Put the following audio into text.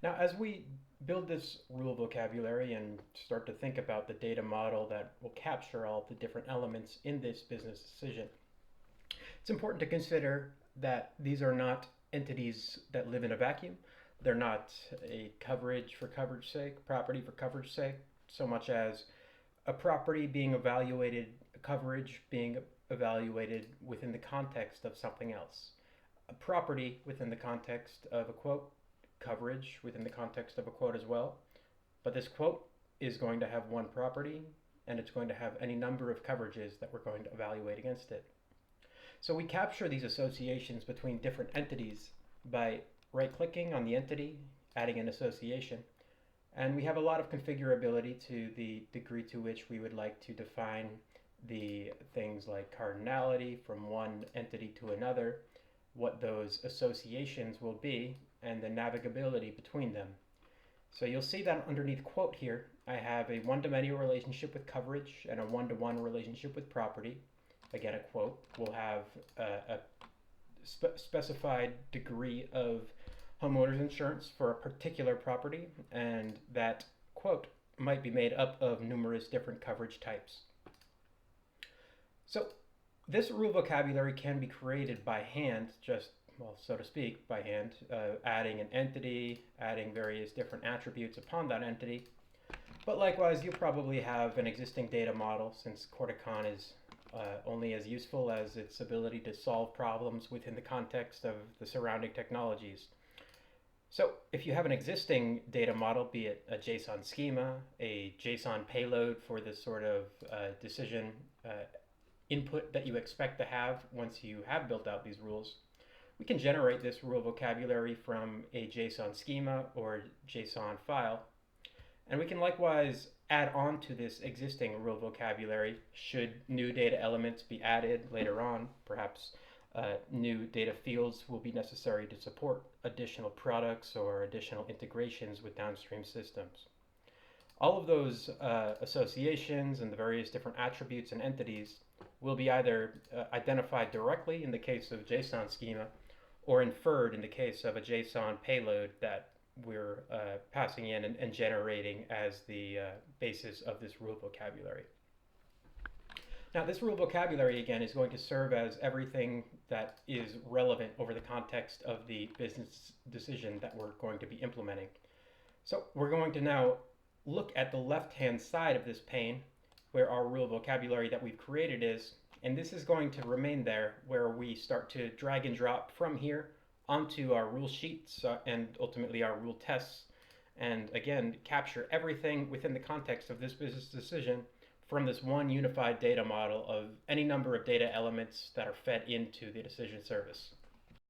Now, as we build this rule vocabulary and start to think about the data model that will capture all the different elements in this business decision, it's important to consider that these are not entities that live in a vacuum. They're not a coverage for coverage sake, property for coverage sake, so much as a property being evaluated, coverage being evaluated within the context of something else. A property within the context of a quote, coverage within the context of a quote as well. But this quote is going to have one property and it's going to have any number of coverages that we're going to evaluate against it. So we capture these associations between different entities by right-clicking on the entity, adding an association, and we have a lot of configurability to the degree to which we would like to define the things like cardinality from one entity to another, what those associations will be, and the navigability between them. So you'll see that underneath quote here, I have a one-to-many relationship with coverage and a one-to-one relationship with property. Again, a quote will have a specified degree of homeowners insurance for a particular property, and that quote might be made up of numerous different coverage types. So this rule vocabulary can be created by hand, just, well, so to speak, by hand, adding an entity, adding various different attributes upon that entity. But likewise, you'll probably have an existing data model, since Corticon is only as useful as its ability to solve problems within the context of the surrounding technologies. So if you have an existing data model, be it a JSON schema, a JSON payload for the sort of decision input that you expect to have once you have built out these rules, we can generate this rule vocabulary from a JSON schema or JSON file. And we can likewise add on to this existing rule vocabulary should new data elements be added later on. Perhaps new data fields will be necessary to support additional products or additional integrations with downstream systems. All of those associations and the various different attributes and entities will be either identified directly in the case of JSON schema or inferred in the case of a JSON payload that we're passing in and generating as the basis of this rule vocabulary. Now, this rule vocabulary, again, is going to serve as everything that is relevant over the context of the business decision that we're going to be implementing. So we're going to now look at the left-hand side of this pane where our rule vocabulary that we've created is, and this is going to remain there where we start to drag and drop from here onto our rule sheets and ultimately our rule tests, and again, capture everything within the context of this business decision from this one unified data model of any number of data elements that are fed into the decision service.